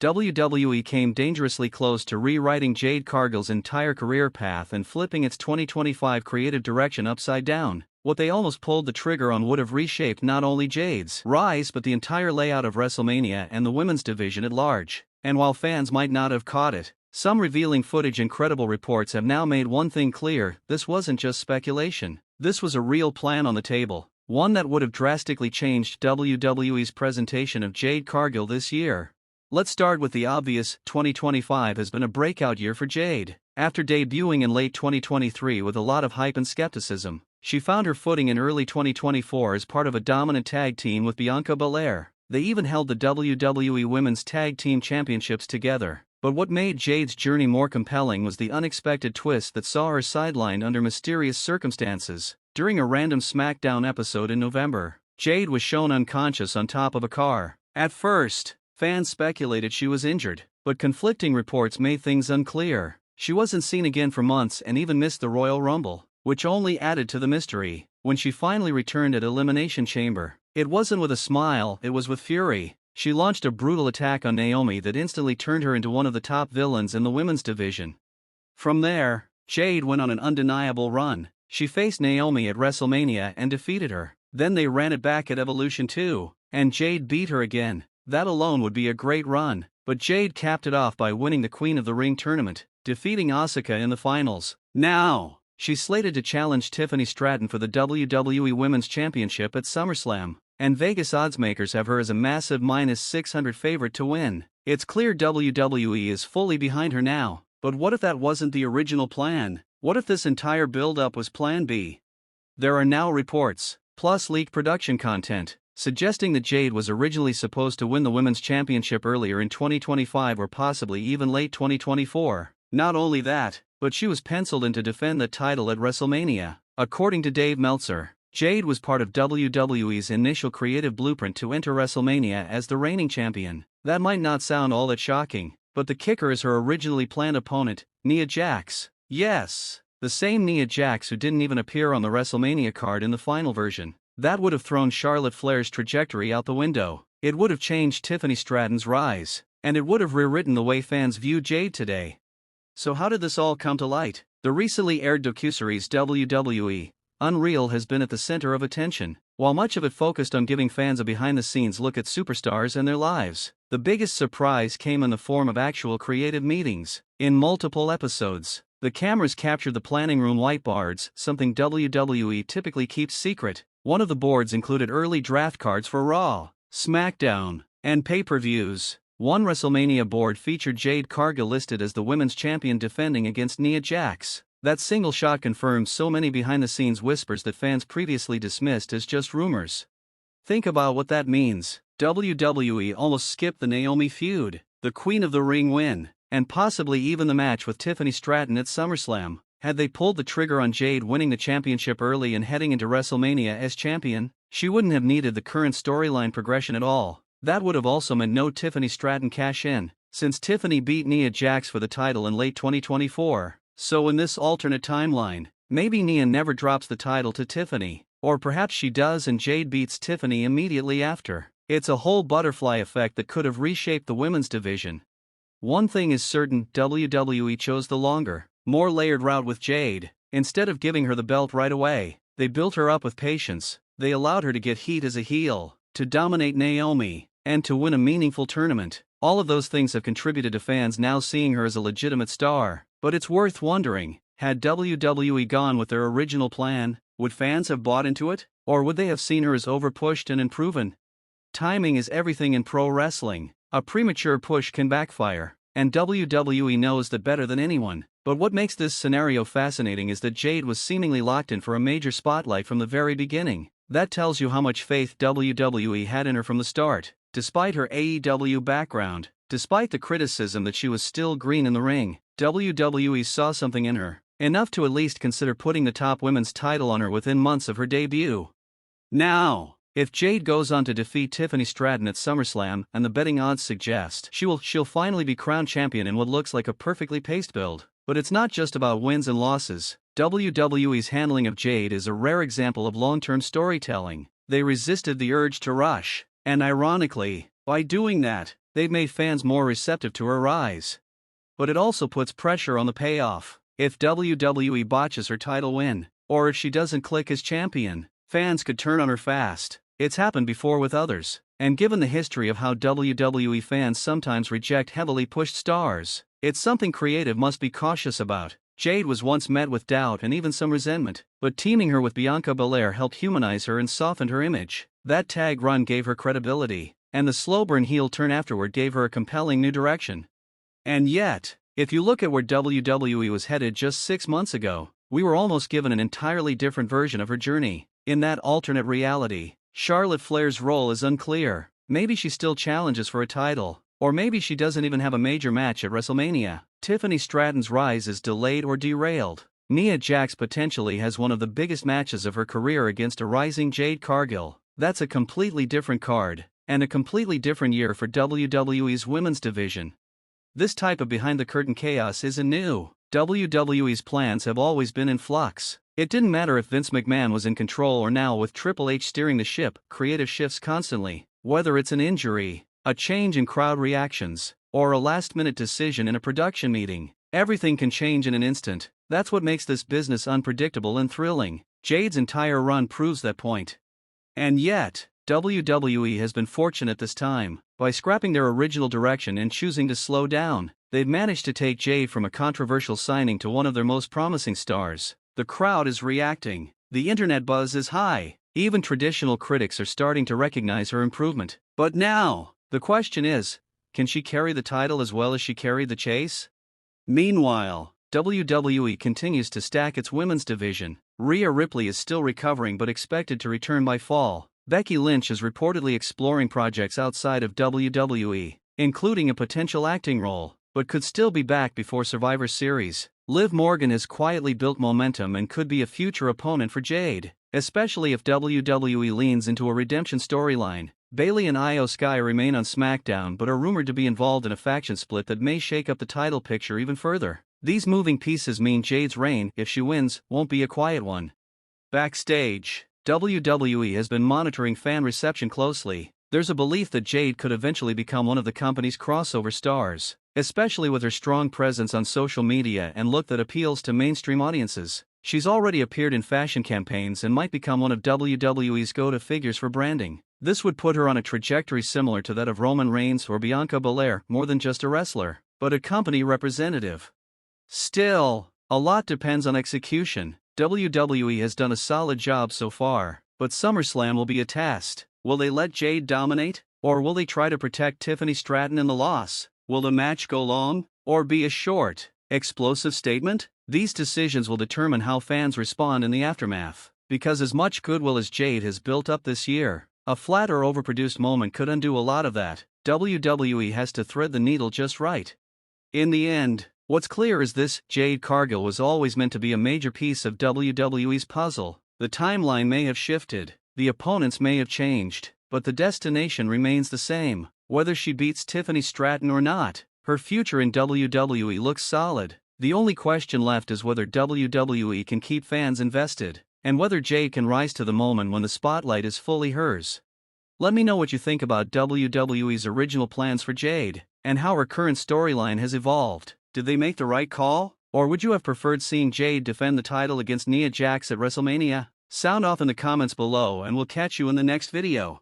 WWE came dangerously close to rewriting Jade Cargill's entire career path and flipping its 2025 creative direction upside down. What they almost pulled the trigger on would have reshaped not only Jade's rise but the entire layout of WrestleMania and the women's division at large. And while fans might not have caught it, some revealing footage and credible reports have now made one thing clear: this wasn't just speculation. This was a real plan on the table, one that would have drastically changed WWE's presentation of Jade Cargill this year. Let's start with the obvious. 2025 has been a breakout year for Jade. After debuting in late 2023 with a lot of hype and skepticism, she found her footing in early 2024 as part of a dominant tag team with Bianca Belair. They even held the WWE Women's Tag Team Championships together. But what made Jade's journey more compelling was the unexpected twist that saw her sidelined under mysterious circumstances. During a random SmackDown episode in November, Jade was shown unconscious on top of a car. At first, fans speculated she was injured, but conflicting reports made things unclear. She wasn't seen again for months and even missed the Royal Rumble, which only added to the mystery. When she finally returned at Elimination Chamber, it wasn't with a smile, it was with fury. She launched a brutal attack on Naomi that instantly turned her into one of the top villains in the women's division. From there, Jade went on an undeniable run. She faced Naomi at WrestleMania and defeated her. Then they ran it back at Evolution 2, and Jade beat her again. That alone would be a great run, but Jade capped it off by winning the Queen of the Ring tournament, defeating Asuka in the finals. Now, she's slated to challenge Tiffany Stratton for the WWE Women's Championship at SummerSlam, and Vegas oddsmakers have her as a massive -600 favorite to win. It's clear WWE is fully behind her now, but what if that wasn't the original plan? What if this entire build-up was Plan B? There are now reports, plus leaked production content, suggesting that Jade was originally supposed to win the Women's Championship earlier in 2025 or possibly even late 2024. Not only that, but she was penciled in to defend the title at WrestleMania. According to Dave Meltzer, Jade was part of WWE's initial creative blueprint to enter WrestleMania as the reigning champion. That might not sound all that shocking, but the kicker is her originally planned opponent, Nia Jax. Yes, the same Nia Jax who didn't even appear on the WrestleMania card in the final version. That would have thrown Charlotte Flair's trajectory out the window. It would have changed Tiffany Stratton's rise, and it would have rewritten the way fans view Jade today. So how did this all come to light? The recently aired docuseries WWE Unreal has been at the center of attention, while much of it focused on giving fans a behind-the-scenes look at superstars and their lives. The biggest surprise came in the form of actual creative meetings. In multiple episodes, the cameras captured the planning room whiteboards, something WWE typically keeps secret. One of the boards included early draft cards for Raw, SmackDown, and pay-per-views. One WrestleMania board featured Jade Cargill listed as the women's champion defending against Nia Jax. That single shot confirms so many behind-the-scenes whispers that fans previously dismissed as just rumors. Think about what that means. WWE almost skipped the Naomi feud, the Queen of the Ring win, and possibly even the match with Tiffany Stratton at SummerSlam. Had they pulled the trigger on Jade winning the championship early and heading into WrestleMania as champion, she wouldn't have needed the current storyline progression at all. That would have also meant no Tiffany Stratton cash-in, since Tiffany beat Nia Jax for the title in late 2024. So in this alternate timeline, maybe Nia never drops the title to Tiffany, or perhaps she does and Jade beats Tiffany immediately after. It's a whole butterfly effect that could have reshaped the women's division. One thing is certain: WWE chose the longer, more layered route with Jade. Instead of giving her the belt right away, they built her up with patience. They allowed her to get heat as a heel, to dominate Naomi, and to win a meaningful tournament. All of those things have contributed to fans now seeing her as a legitimate star. But it's worth wondering, had WWE gone with their original plan, would fans have bought into it? Or would they have seen her as overpushed and unproven? Timing is everything in pro wrestling. A premature push can backfire, and WWE knows that better than anyone. But what makes this scenario fascinating is that Jade was seemingly locked in for a major spotlight from the very beginning. That tells you how much faith WWE had in her from the start. Despite her AEW background, despite the criticism that she was still green in the ring, WWE saw something in her, enough to at least consider putting the top women's title on her within months of her debut. Now, if Jade goes on to defeat Tiffany Stratton at SummerSlam, and the betting odds suggest she'll finally be crowned champion in what looks like a perfectly paced build. But it's not just about wins and losses. WWE's handling of Jade is a rare example of long-term storytelling. They resisted the urge to rush, and ironically, by doing that, they've made fans more receptive to her rise. But it also puts pressure on the payoff. If WWE botches her title win, or if she doesn't click as champion, fans could turn on her fast. It's happened before with others, and given the history of how WWE fans sometimes reject heavily pushed stars, it's something creative must be cautious about. Jade was once met with doubt and even some resentment, but teaming her with Bianca Belair helped humanize her and softened her image. That tag run gave her credibility, and the slow burn heel turn afterward gave her a compelling new direction. And yet, if you look at where WWE was headed just 6 months ago, we were almost given an entirely different version of her journey. In that alternate reality, Charlotte Flair's role is unclear. Maybe she still challenges for a title, or maybe she doesn't even have a major match at WrestleMania. Tiffany Stratton's rise is delayed or derailed. Nia Jax potentially has one of the biggest matches of her career against a rising Jade Cargill. That's a completely different card, and a completely different year for WWE's women's division. This type of behind-the-curtain chaos isn't new. WWE's plans have always been in flux. It didn't matter if Vince McMahon was in control or now with Triple H steering the ship, creative shifts constantly. Whether it's an injury, a change in crowd reactions, or a last-minute decision in a production meeting, everything can change in an instant. That's what makes this business unpredictable and thrilling. Jade's entire run proves that point. And yet, WWE has been fortunate this time. By scrapping their original direction and choosing to slow down, they've managed to take Jade from a controversial signing to one of their most promising stars. The crowd is reacting. The internet buzz is high. Even traditional critics are starting to recognize her improvement. But now, the question is, can she carry the title as well as she carried the chase? Meanwhile, WWE continues to stack its women's division. Rhea Ripley is still recovering but expected to return by fall. Becky Lynch is reportedly exploring projects outside of WWE, including a potential acting role, but could still be back before Survivor Series. Liv Morgan has quietly built momentum and could be a future opponent for Jade, especially if WWE leans into a redemption storyline. Bayley and Io Sky remain on SmackDown but are rumored to be involved in a faction split that may shake up the title picture even further. These moving pieces mean Jade's reign, if she wins, won't be a quiet one. Backstage, WWE has been monitoring fan reception closely. There's a belief that Jade could eventually become one of the company's crossover stars, especially with her strong presence on social media and look that appeals to mainstream audiences. She's already appeared in fashion campaigns and might become one of WWE's go-to figures for branding. This would put her on a trajectory similar to that of Roman Reigns or Bianca Belair, more than just a wrestler, but a company representative. Still, a lot depends on execution. WWE has done a solid job so far, but SummerSlam will be a test. Will they let Jade dominate, or will they try to protect Tiffany Stratton in the loss? Will the match go long, or be a short, explosive statement? These decisions will determine how fans respond in the aftermath, because as much goodwill as Jade has built up this year, a flat or overproduced moment could undo a lot of that. WWE has to thread the needle just right. In the end, what's clear is this: Jade Cargill was always meant to be a major piece of WWE's puzzle. The timeline may have shifted, the opponents may have changed, but the destination remains the same. Whether she beats Tiffany Stratton or not, her future in WWE looks solid. The only question left is whether WWE can keep fans invested, and whether Jade can rise to the moment when the spotlight is fully hers. Let me know what you think about WWE's original plans for Jade, and how her current storyline has evolved. Did they make the right call, or would you have preferred seeing Jade defend the title against Nia Jax at WrestleMania? Sound off in the comments below and we'll catch you in the next video.